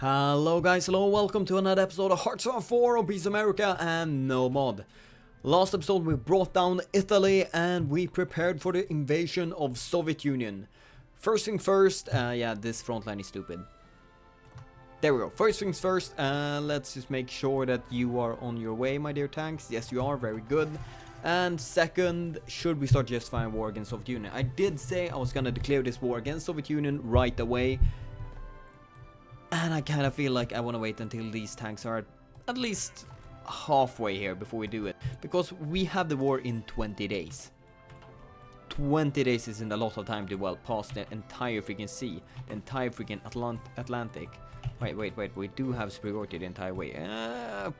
Hello guys, hello, welcome to another episode of HoI4, Obese America and no mod. Last episode we brought down Italy and we prepared for the invasion of Soviet Union. First thing first, yeah, this Frontline is stupid. There we go, first things first, let's just make sure that you are on your way, my dear tanks. Yes, you are, very good. And second, should we start justifying war against Soviet Union? I did say I was gonna declare this war against Soviet Union right away. And I kind of feel like I want to wait until these tanks are at least halfway here before we do it. Because we have the war in 20 days. 20 days isn't a lot of time to, well, pass the entire freaking sea. The entire freaking Atlantic. Wait, we do have superiority the entire way.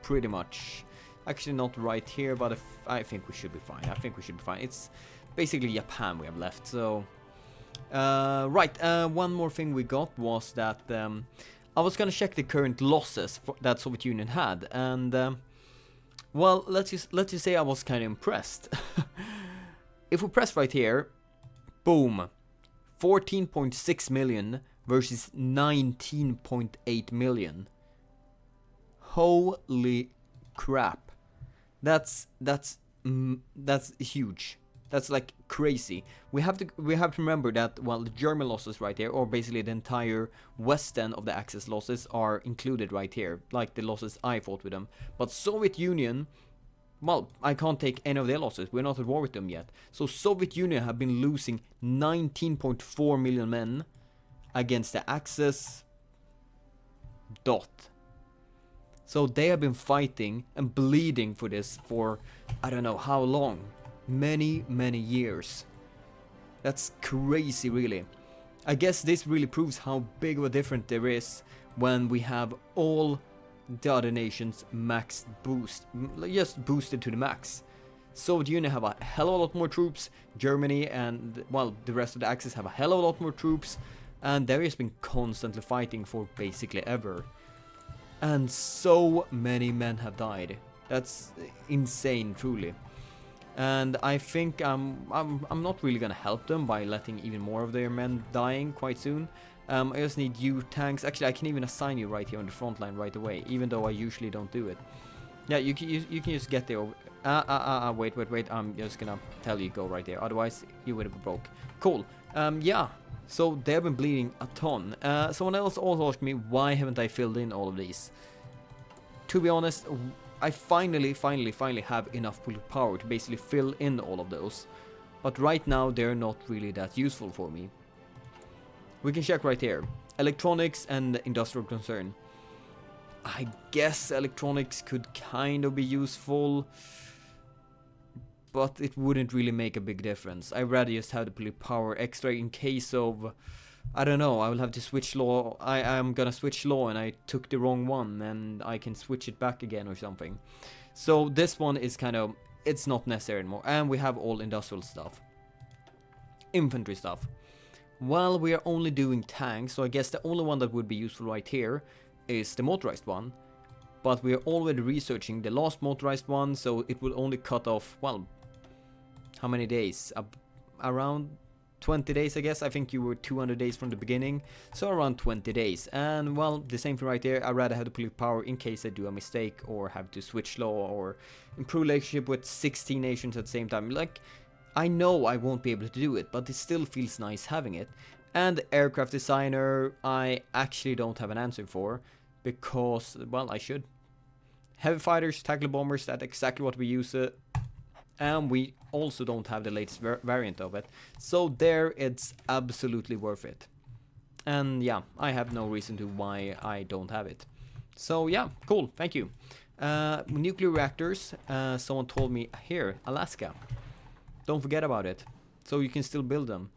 Pretty much. Actually not right here, but I think we should be fine. It's basically Japan we have left, so... one more thing we got was that I was gonna check the current losses that Soviet Union had, and well, let's just say I was kind of impressed. If we press right here, boom, 14.6 million versus 19.8 million. Holy crap! That's huge. That's like crazy. We have to remember that, well, the German losses right here, or basically the entire west end of the Axis losses, are included right here, like the losses I fought with them. But Soviet Union, well, I can't take any of their losses. We're not at war with them yet. So Soviet Union have been losing 19.4 million men against the Axis. So they have been fighting and bleeding for this for I don't know how long. Many years. That's crazy, really. I guess this really proves how big of a difference there is when we have all the other nations max boost, just boosted to the max. Soviet Union have a hell of a lot more troops. Germany and, well, the rest of the Axis have a hell of a lot more troops, and they've just been constantly fighting for basically ever. And so many men have died. That's insane, truly. And I think I'm not really gonna help them by letting even more of their men dying quite soon. I just need you tanks. Actually, I can even assign you right here on the front line right away, even though I usually don't do it. Yeah, you can just get there. Wait. I'm just gonna tell you go right there. Otherwise, you would have broke. Cool. Yeah. So they've been bleeding a ton. Someone else also asked me why haven't I filled in all of these. To be honest, I finally have enough political power to basically fill in all of those. But right now they're not really that useful for me. We can check right here. Electronics and industrial concern. I guess electronics could kind of be useful, but it wouldn't really make a big difference. I'd rather just have the political power extra in case of... I don't know, I will have to switch law. I'm gonna switch law and I took the wrong one and I can switch it back again or something. So this one is kind of, it's not necessary anymore. And we have all industrial stuff. Infantry stuff. Well, we are only doing tanks, so I guess the only one that would be useful right here is the motorized one. But we are already researching the last motorized one, so it will only cut off, well, how many days? Around 20 days, I guess. I think you were 200 days from the beginning, so around 20 days. And, well, the same thing right there. I'd rather have the political power in case I do a mistake or have to switch law or improve relationship with 16 nations at the same time. Like, I know I won't be able to do it, but it still feels nice having it. And the aircraft designer, I actually don't have an answer for, because, well, I should. Heavy fighters, tackle bombers, that's exactly what we use it. And we also don't have the latest variant of it. So there, it's absolutely worth it. And yeah, I have no reason to why I don't have it. So yeah, cool, thank you. Nuclear reactors, someone told me here, Alaska. Don't forget about it. So you can still build them.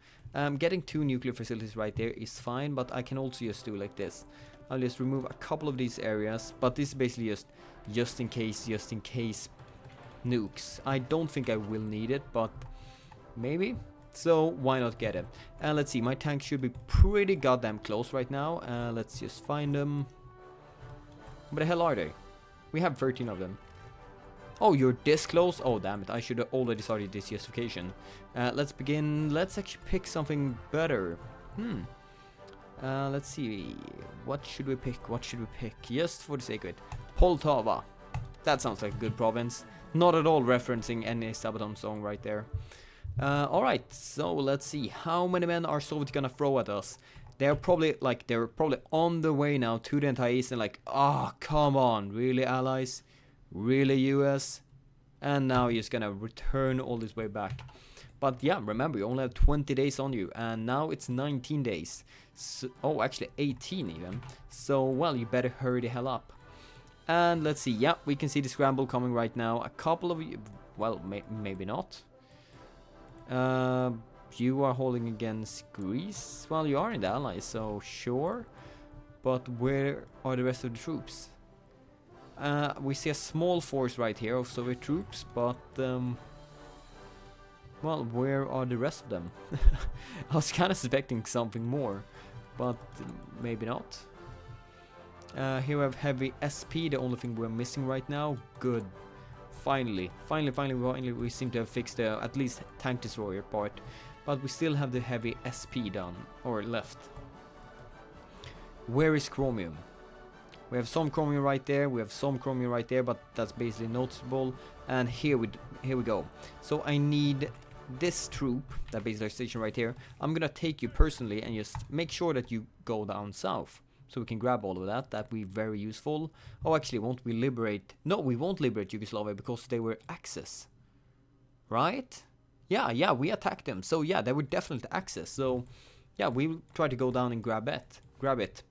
Getting 2 nuclear facilities right there is fine, but I can also just do like this. I'll just remove a couple of these areas, but this is basically just in case nukes. I don't think I will need it, but maybe. So why not get it? And let's see, my tanks should be pretty goddamn close right now. Let's just find them. Where the hell are they? We have 13 of them. Oh, you're this close? Oh, damn it. I should have already started this justification. Let's begin. Let's actually pick something better. Let's see. What should we pick? What should we pick? Just for the sake of it. Poltava. That sounds like a good province. Not at all referencing any Sabaton song right there. Alright, so let's see. How many men are Soviet gonna throw at us? They're probably on the way now to the entire East and like, ah, come on, really allies? Really US? And now you're just gonna return all this way back. But yeah, remember, you only have 20 days on you, and now it's 19 days. So, oh, actually 18 even. So, well, you better hurry the hell up. And let's see, yeah, we can see the scramble coming right now. A couple of you, well, maybe not. You are holding against Greece. Well, you are in the Allies, so sure. But where are the rest of the troops? We see a small force right here of Soviet troops, but well, where are the rest of them? I was kind of suspecting something more, but maybe not. Here we have heavy SP, the only thing we're missing right now. Good. Finally, we seem to have fixed the at least tank destroyer part, but we still have the heavy SP done, or left. Where is chromium? We have some chromium right there, we have some chromium right there, but that's basically noticeable. And here we go. So I need this troop, that basically station right here. I'm gonna take you personally and just make sure that you go down south, so we can grab all of that. That'd be very useful. Oh, actually, won't we liberate? No, we won't liberate Yugoslavia because they were Axis, right? Yeah, we attacked them. So yeah, they were definitely Axis. So yeah, we'll try to go down and grab it. Grab it.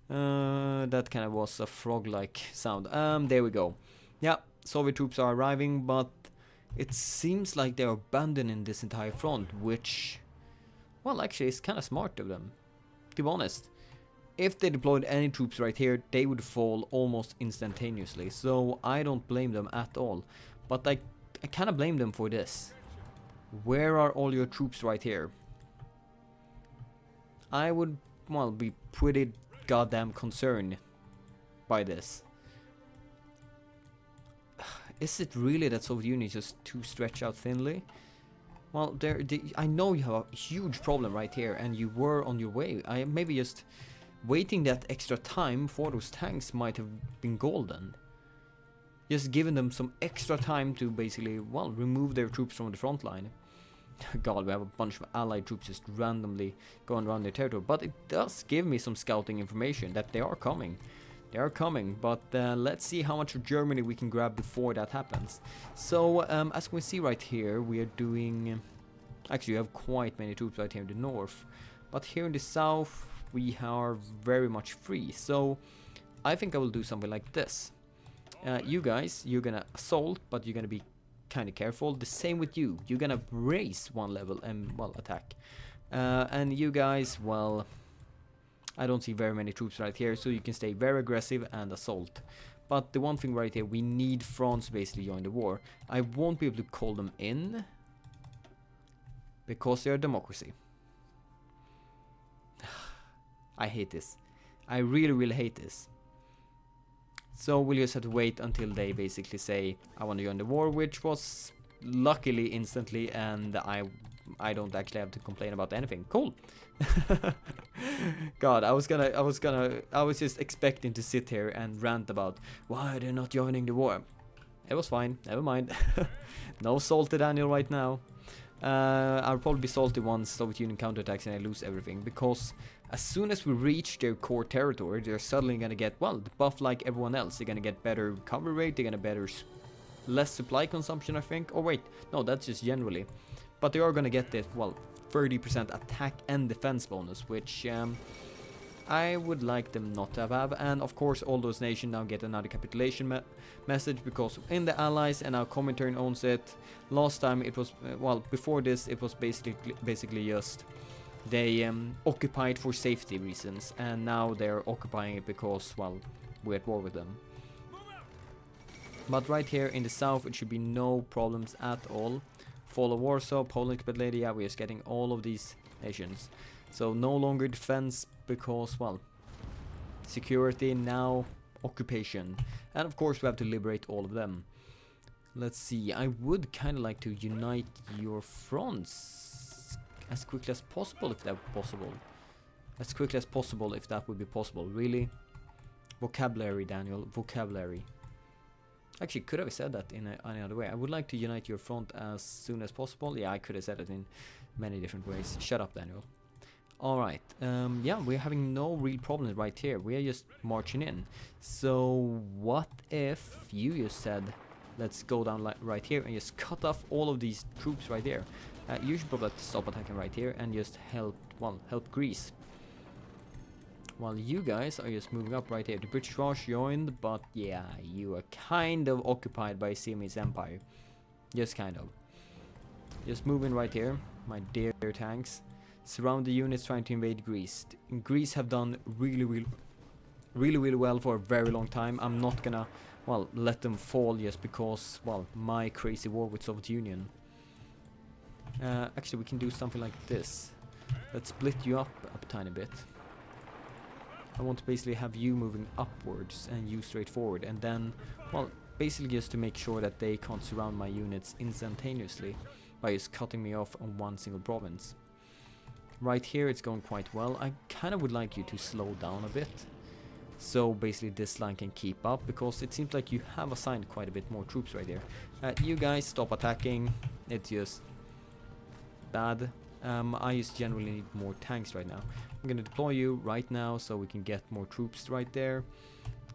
That kind of was a frog-like sound. There we go. Yeah, Soviet troops are arriving, but it seems like they're abandoning this entire front, which, well, actually is kind of smart of them, to be honest. If they deployed any troops right here, they would fall almost instantaneously, so I don't blame them at all. But I kind of blame them for this. Where are all your troops right here? I would, well, be pretty goddamn concerned by this. Is it really that Soviet Union is just too stretched out thinly? Well, I know you have a huge problem right here, and you were on your way. Maybe just waiting that extra time for those tanks might have been golden. Just giving them some extra time to basically, well, remove their troops from the front line. God, we have a bunch of allied troops just randomly going around their territory, but it does give me some scouting information that they are coming. They are coming, but let's see how much of Germany we can grab before that happens. So, as we see right here, we are doing... actually, we have quite many troops right here in the north. But here in the south, we are very much free. So, I think I will do something like this. You guys, you're gonna assault, but you're gonna be kind of careful. The same with you. You're gonna raise one level and, well, attack. And you guys, well... I don't see very many troops right here, so you can stay very aggressive and assault. But the one thing right here, we need France to basically join the war. I won't be able to call them in because they're a democracy. I hate this. I really hate this. So we'll just have to wait until they basically say, I want to join the war, which was luckily instantly, and I don't actually have to complain about anything. Cool. God, I was just expecting to sit here and rant about why they're not joining the war. It was fine, never mind. No salty Daniel right now. I'll probably be salty once Soviet Union counterattacks and I lose everything, because as soon as we reach their core territory, they're suddenly gonna get, well, the buff like everyone else. They're gonna get better recovery rate, they're gonna better less supply consumption, I think. Oh wait, no, that's just generally. But they are gonna get this, well, 30% attack and defense bonus, which I would like them not to have. And of course, all those nations now get another capitulation message, because in the Allies, and now Comintern owns it. Last time it was, well, before this, it was basically just they occupied for safety reasons, and now they're occupying it because, well, we're at war with them. But right here in the south, it should be no problems at all. Fall of Warsaw, Poland capitulated, yeah, we're just getting all of these nations. So no longer defense because, well, security, now occupation. And of course we have to liberate all of them. Let's see, I would kind of like to unite your fronts as quickly as possible, if that's possible. as quickly as possible, if that would be possible. Really? Vocabulary, Daniel. Vocabulary. Actually, could have said that in any other way. I would like to unite your front as soon as possible. Yeah, I could have said it in many different ways. Shut up, Daniel. Alright, yeah, we're having no real problems right here. We are just marching in. So, what if you just said, let's go down right here and just cut off all of these troops right there. You should probably stop attacking right here and just help Greece. While you guys are just moving up right here. The British Raj joined, but yeah, you are kind of occupied by Siamese Empire. Just kind of. Just moving right here, my dear tanks. Surround the units trying to invade Greece. Greece have done really well for a very long time. I'm not gonna, well, let them fall just because, well, my crazy war with Soviet Union. Actually, we can do something like this. Let's split you up a tiny bit. I want to basically have you moving upwards and you straight forward, and then, well, basically just to make sure that they can't surround my units instantaneously by just cutting me off on one single province. Right here it's going quite well. I kind of would like you to slow down a bit, so basically this line can keep up, because it seems like you have assigned quite a bit more troops right there. You guys stop attacking. It's just bad. I just generally need more tanks right now. I'm gonna deploy you right now so we can get more troops right there.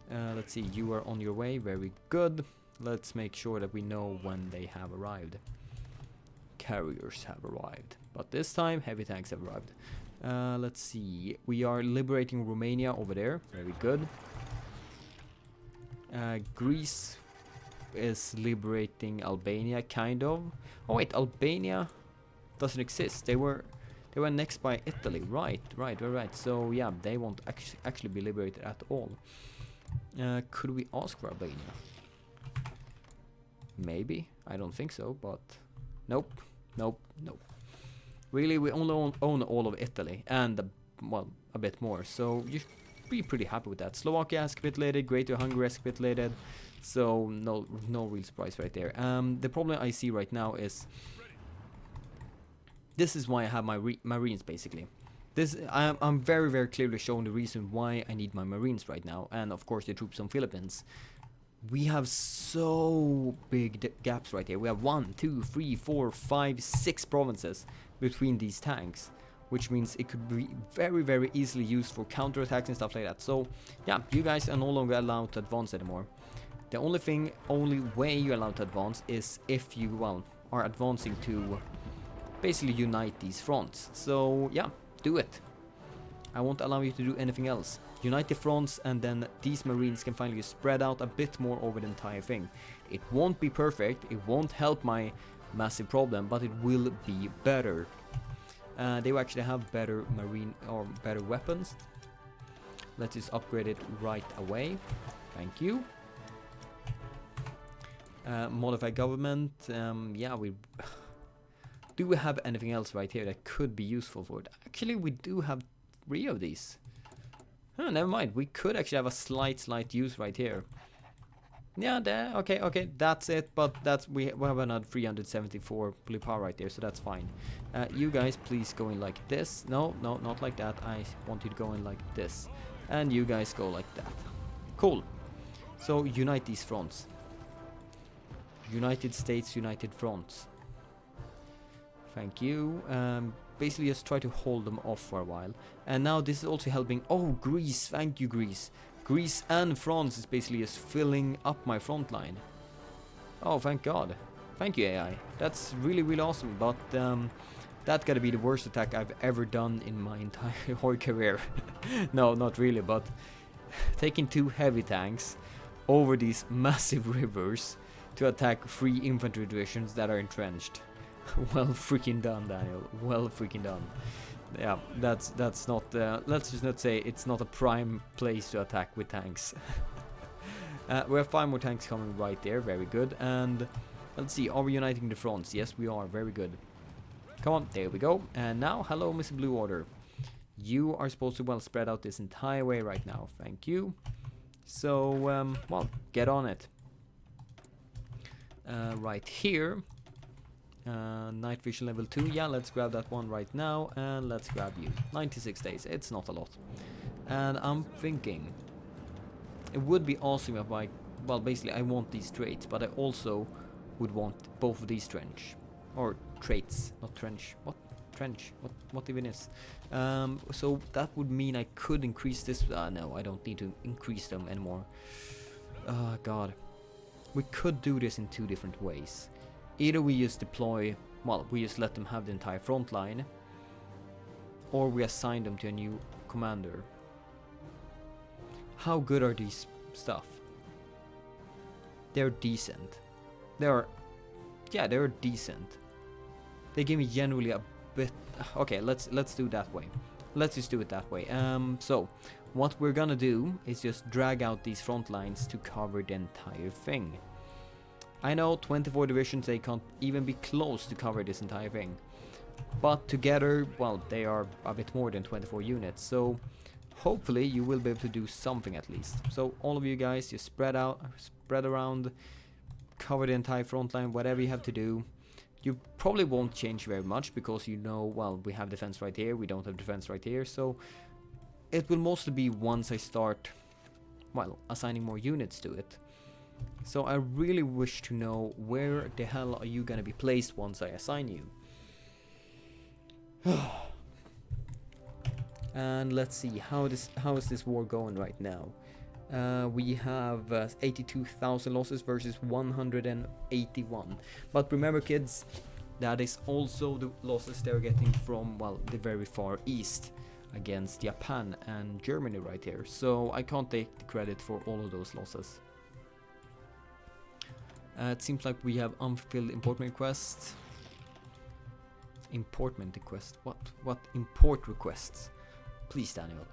Let's see, you are on your way. Very good. Let's make sure that we know when they have arrived. Carriers have arrived, but this time heavy tanks have arrived. Let's see, we are liberating Romania over there. Very good. Greece is liberating Albania, kind of. Oh wait, Albania doesn't exist. They were annexed by Italy. Right. So yeah, they won't actually be liberated at all. Could we ask for Albania? Maybe. I don't think so, but nope. Really, we only own all of Italy and well, a bit more. So you should be pretty happy with that. Slovakia has capitulated. Greater Hungary has capitulated. So no real surprise right there. The problem I see right now is, this is why I have my Marines, basically. I'm very clearly showing the reason why I need my Marines right now, and of course the troops on Philippines. We have so big gaps right here. We have 1, 2, 3, 4, 5, 6 provinces between these tanks, which means it could be very easily used for counterattacks and stuff like that. So yeah, you guys are no longer allowed to advance anymore. The only way you're allowed to advance is if you, well, are advancing to basically unite these fronts. So yeah, do it. I won't allow you to do anything else. Unite the fronts, and then these Marines can finally spread out a bit more over the entire thing. It won't be perfect, it won't help my massive problem, but it will be better. They will actually have better marine or better weapons. Let's just upgrade it right away. Thank you. Modify government. Yeah, do we have anything else right here that could be useful for it? Actually, we do have 3 of these. Oh, never mind. We could actually have a slight use right here. Yeah, there. Okay, that's it. But we have another 374 blue power right there, so that's fine. You guys, please go in like this. No, not like that. I want you to go in like this, and you guys go like that. Cool. So unite these fronts. United States, United Fronts. Thank you. Basically just try to hold them off for a while. And now this is also helping. Oh, Greece. Thank you, Greece. Greece and France is basically just filling up my front line. Oh, thank God. Thank you, AI. That's really awesome. But that gotta be the worst attack I've ever done in my entire HoI career. No, not really, but taking 2 heavy tanks over these massive rivers to attack 3 infantry divisions that are entrenched. Well freaking done, Daniel. Well freaking done. Yeah, that's not. Let's just not say it's not a prime place to attack with tanks. We have 5 more tanks coming right there. Very good. And let's see. Are we uniting the fronts? Yes, we are. Very good. Come on. There we go. And now, hello, Mr. Blue Order. You are supposed to, well, spread out this entire way right now. Thank you. So, well, get on it. Right here. Night vision level 2, yeah, let's grab that one right now, and let's grab you. 96 days, it's not a lot. And I'm thinking, it would be awesome if I, well, basically I want these traits, but I also would want both of these or traits, not trench, what? Trench, what even is? So that would mean I could increase this, no, I don't need to increase them anymore. God. We could do this in two different ways. Either we just deploy, well, we just let them have the entire front line, or we assign them to a new commander. How good are these stuff? They're decent. They're decent. They give me generally a bit. Okay, let's do it that way. Let's just do it that way. So what we're gonna do is just drag out these front lines to cover the entire thing. I know 24 divisions, they can't even be close to cover this entire thing. But together, well, they are a bit more than 24 units. So hopefully you will be able to do something at least. So all of you guys just spread around, cover the entire front line, whatever you have to do. You probably won't change very much because you know, well, we have defense right here, we don't have defense right here. So it will mostly be once I start, well, assigning more units to it. So I really wish to know where the hell are you gonna be placed once I assign you. And let's see, how is this war going right now? We have 82,000 losses versus 181. But remember, kids, that is also the losses they're getting from, well, the very far east against Japan and Germany right here. So I can't take the credit for all of those losses. It seems like we have unfulfilled importment requests. Importment request? What import requests? Please, Daniel.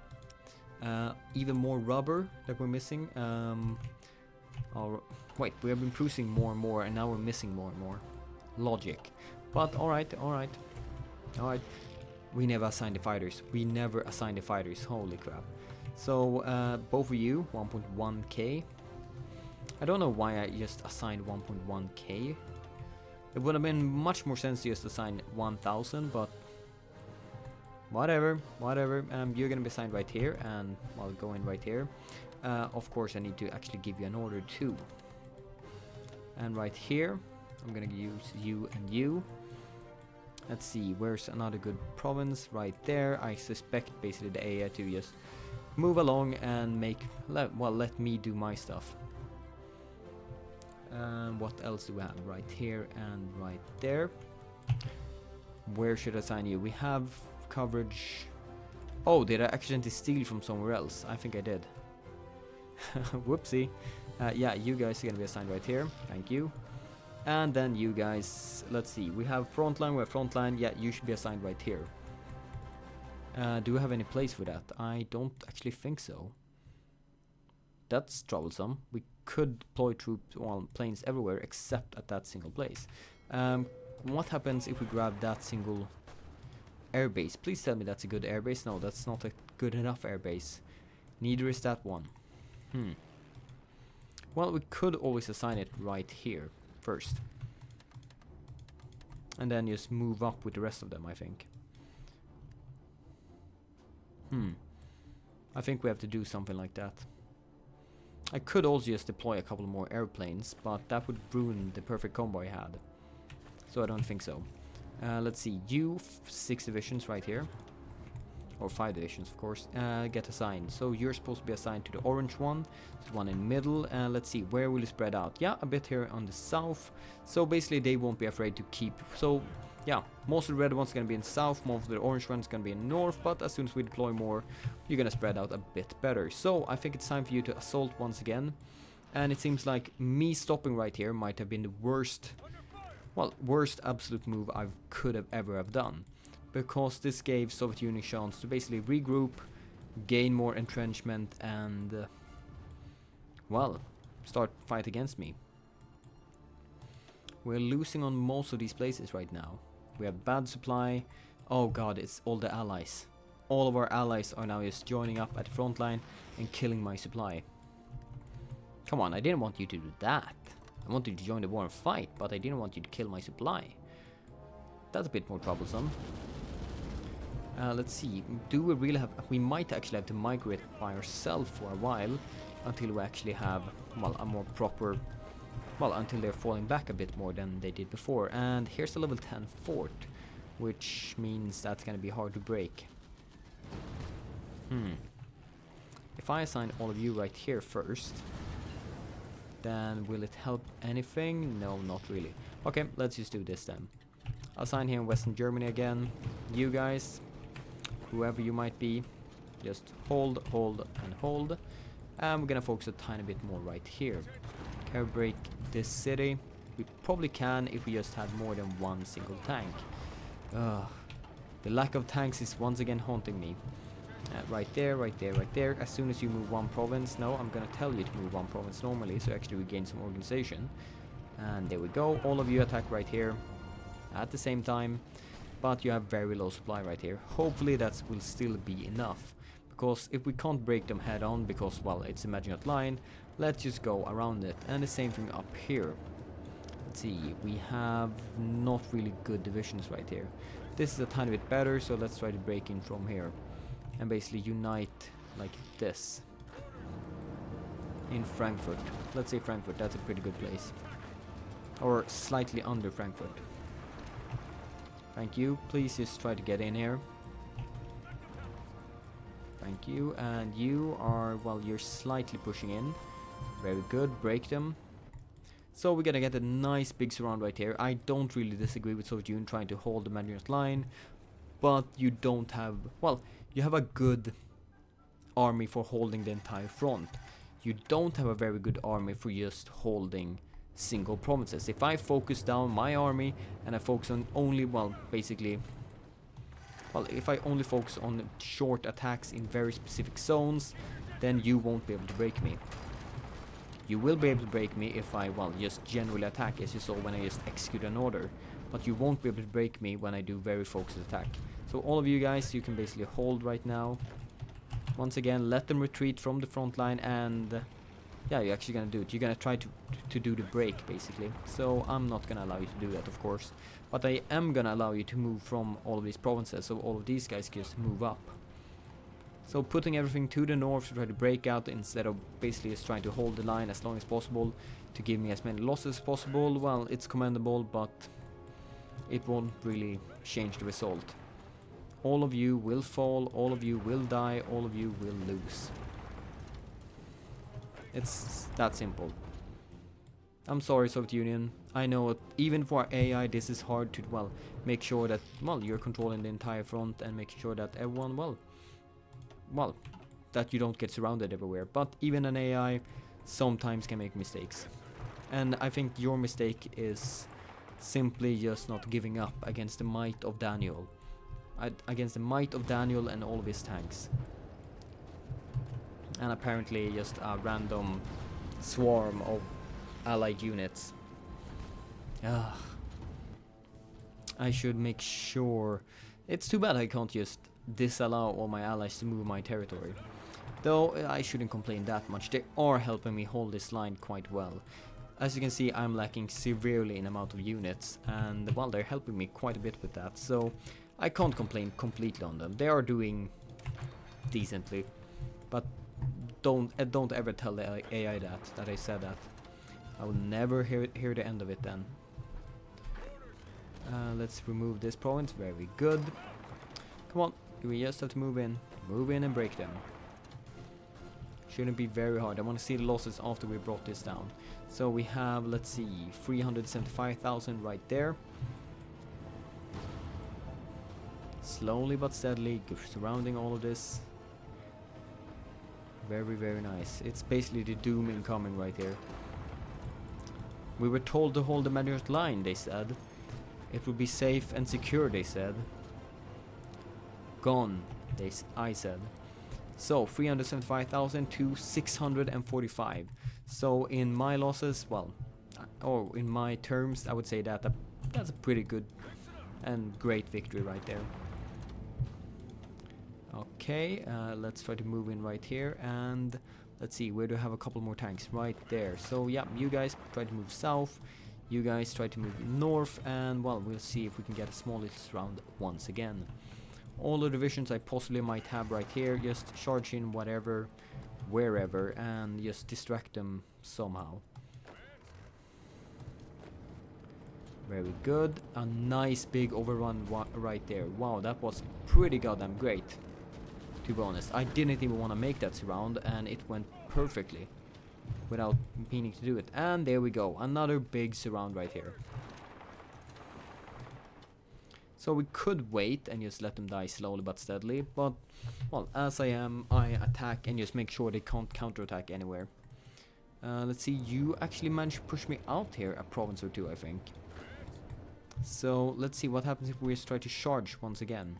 Even more rubber that we're missing. Wait, we have been producing more and more, and now we're missing more and more. Logic. But alright. We never assigned the fighters. Holy crap. So both of you, 1.1k. I don't know why I just assigned 1.1k. It would have been much more sense to just assign 1,000, but whatever. You're gonna be assigned right here, and I'll go in right here. Of course, I need to actually give you an order too. And right here, I'm gonna use you and you. Let's see, where's another good province? Right there. I suspect basically the AI to just move along and let me do my stuff. What else do we have? Right here and right there. Where should I assign you? We have coverage. Oh, did I accidentally steal from somewhere else? I think I did. Whoopsie. Yeah, you guys are gonna be assigned right here. Thank you. And then you guys, let's see. We have Frontline, yeah, you should be assigned right here. Do we have any place for that? I don't actually think so. That's troublesome. We could deploy troops on planes everywhere except at that single place. What happens if we grab that single airbase? Please tell me that's a good airbase. No, that's not a good enough airbase. Neither is that one. Well, we could always assign it right here first. And then just move up with the rest of them, I think. I think we have to do something like that. I could also just deploy a couple more airplanes, but that would ruin the perfect combo I had. So I don't think so. Let's see, you 6 divisions right here. Or 5 divisions, of course, get assigned. So you're supposed to be assigned to the orange one. There's one in the middle. Let's see, where will you spread out? Yeah, a bit here on the south. So basically they won't be afraid to keep. So yeah, most of the red ones are going to be in south, most of the orange ones are going to be in north, but as soon as we deploy more, you're going to spread out a bit better. So I think it's time for you to assault once again. And it seems like me stopping right here might have been the worst absolute move I could have ever have done. Because this gave Soviet Union a chance to basically regroup, gain more entrenchment, and well, start fight against me. We're losing on most of these places right now. We have bad supply. Oh god, it's all the allies. All of our allies are now just joining up at the front line and killing my supply. Come on, I didn't want you to do that. I wanted you to join the war and fight, but I didn't want you to kill my supply. that's a bit more troublesome. Let's see, do we really have... We might actually have to migrate by ourselves for a while, until we actually have, well, a more proper... Well, until they're falling back a bit more than they did before. And here's the level 10 fort, which means that's gonna be hard to break. If I assign all of you right here first, then will it help anything? No, not really. Okay, let's just do this then. I'll assign here in Western Germany again. You guys, whoever you might be, just hold, hold, and hold. And we're gonna focus a tiny bit more right here. Can we break this city? We probably can if we just had more than one single tank. The lack of tanks is once again haunting me. Right there, right there, right there. As soon as you move one province, no, I'm gonna tell you to move one province normally, so actually we gain some organization. And there we go, all of you attack right here at the same time, but you have very low supply right here. Hopefully that will still be enough, because if we can't break them head on, because, well, it's a Maginot Line, let's just go around it. And the same thing up here. Let's see, we have not really good divisions right here. This is a tiny bit better, so let's try to break in from here and basically unite like this in Frankfurt. Let's say Frankfurt, that's a pretty good place. Or slightly under Frankfurt. Thank you, please just try to get in here. Thank you, and you are, well, you're slightly pushing in. Very good, break them. So we're gonna get a nice big surround right here. I don't really disagree with Soviet Union trying to hold the Maginot Line, but you don't have, well, you have a good army for holding the entire front. You don't have a very good army for just holding single provinces. If I focus down my army and I focus on only, well, basically, well, if I only focus on short attacks in very specific zones, then you won't be able to break me. You will be able to break me if I, well, just generally attack, as you saw when I just execute an order. But you won't be able to break me when I do very focused attack. So all of you guys, you can basically hold right now. Once again, let them retreat from the front line, and yeah, you're actually gonna do it. You're gonna try to do the break, basically. So I'm not gonna allow you to do that, of course. But I am gonna allow you to move from all of these provinces, so all of these guys can just move up. So putting everything to the north to try to break out instead of basically just trying to hold the line as long as possible to give me as many losses as possible, well, it's commendable, but it won't really change the result. All of you will fall, all of you will die, all of you will lose. It's that simple. I'm sorry, Soviet Union. I know even for AI this is hard to, well, make sure that, well, you're controlling the entire front and making sure that everyone, well, that you don't get surrounded everywhere. But even an AI sometimes can make mistakes. And I think your mistake is simply just not giving up against the might of Daniel. Against the might of Daniel and all of his tanks. And apparently just a random swarm of allied units. I should make sure. It's too bad I can't just disallow all my allies to move my territory. Though I shouldn't complain that much. They are helping me hold this line quite well. As you can see, I'm lacking severely in amount of units, and well, they're helping me quite a bit with that. So I can't complain completely on them. They are doing decently, but don't ever tell the AI that I said that. I will never hear the end of it then. Let's remove this province. Very good. Come on, we just have to move in and break them. Shouldn't be very hard. I want to see the losses after we brought this down. So we have, let's see, 375,000 right there. Slowly but steadily surrounding all of this. Very, very nice. It's basically the doom incoming right here. We were told to hold the Maginot Line, they said. It would be safe and secure, they said. Gone, I said. So 375,000 to 645. So in my losses, well, or in my terms, I would say that that's a pretty good and great victory right there. Okay, let's try to move in right here, and let's see, where do I have a couple more tanks? Right there. So yeah, you guys try to move south. You guys try to move north, and well, we'll see if we can get a small little surround once again. All the divisions I possibly might have right here, just charge in whatever, wherever, and just distract them somehow. Very good. A nice big overrun right there. Wow, that was pretty goddamn great, to be honest. I didn't even want to make that surround, and it went perfectly without meaning to do it. And there we go, another big surround right here. So we could wait and just let them die slowly but steadily, but well, as I attack and just make sure they can't counterattack anywhere. Let's see, you actually managed to push me out here a province or two, I think. So let's see what happens if we just try to charge once again.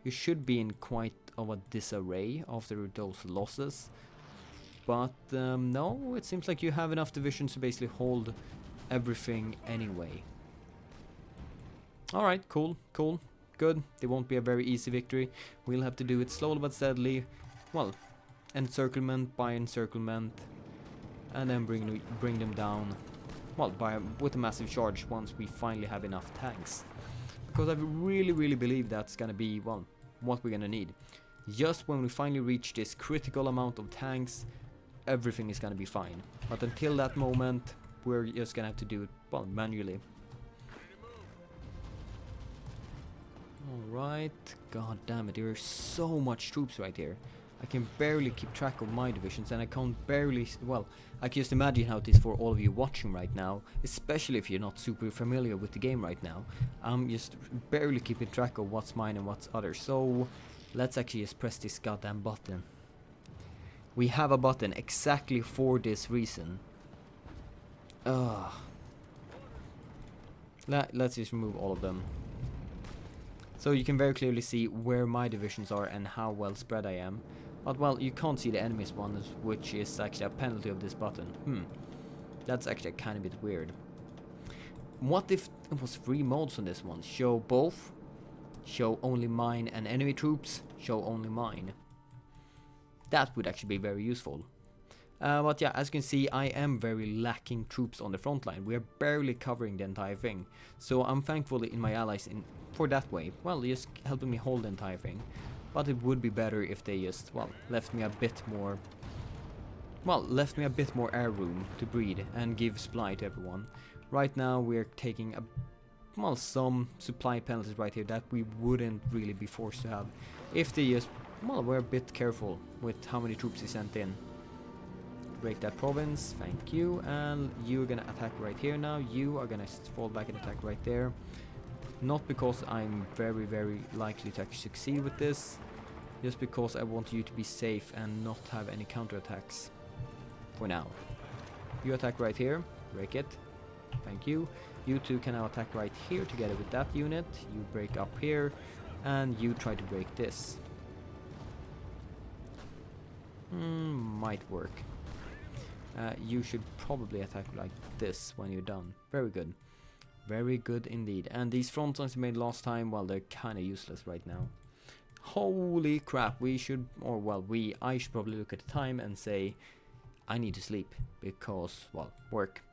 You should be in quite of a disarray after those losses. But no, it seems like you have enough divisions to basically hold everything anyway. Alright, cool, good. It won't be a very easy victory. We'll have to do it slowly but steadily. Well, encirclement by encirclement. And then bring them down. Well, with a massive charge once we finally have enough tanks. Because I really believe that's gonna be, well, what we're gonna need. Just when we finally reach this critical amount of tanks, everything is gonna be fine. But until that moment, we're just gonna have to do it, well, manually. Alright, god damn it, there are so much troops right here. I can barely keep track of my divisions, and I can't barely, well, I can just imagine how it is for all of you watching right now, especially if you're not super familiar with the game right now. I'm just barely keeping track of what's mine and what's others, so let's actually just press this goddamn button. We have a button exactly for this reason. Let's just remove all of them. So you can very clearly see where my divisions are and how well spread I am. But well, you can't see the enemy's ones, which is actually a penalty of this button. That's actually kind of a bit weird. What if it was 3 modes on this one? Show both, show only mine and enemy troops, show only mine. That would actually be very useful. But yeah, as you can see, I am very lacking troops on the front line. We are barely covering the entire thing. So I'm thankful in my allies for that way. Well, just helping me hold the entire thing. But it would be better if they just, well, left me a bit more air room to breed and give supply to everyone. Right now we're taking some supply penalties right here that we wouldn't really be forced to have if they just, well, were a bit careful with how many troops they sent in. Break that province, thank you, and you're gonna attack right here now. You are gonna fall back and attack right there. Not because I'm very likely to actually succeed with this, just because I want you to be safe and not have any counterattacks for now. You attack right here, break it, thank you. You two can now attack right here together with that unit. You break up here, and you try to break this. Might work. You should probably attack like this when you're done. Very good. Very good indeed. And these front lines we made last time, well, they're kind of useless right now. Holy crap, I should probably look at the time and say, I need to sleep, because, well, work.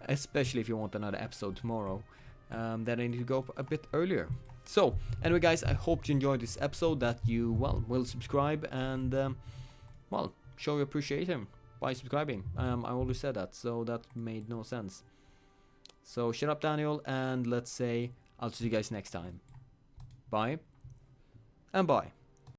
Especially if you want another episode tomorrow, then I need to go up a bit earlier. So, anyway guys, I hope you enjoyed this episode, that you, well, will subscribe and, well, show your appreciation by subscribing. I always said that, so that made no sense. So shut up, Daniel, and let's say I'll see you guys next time. Bye and bye.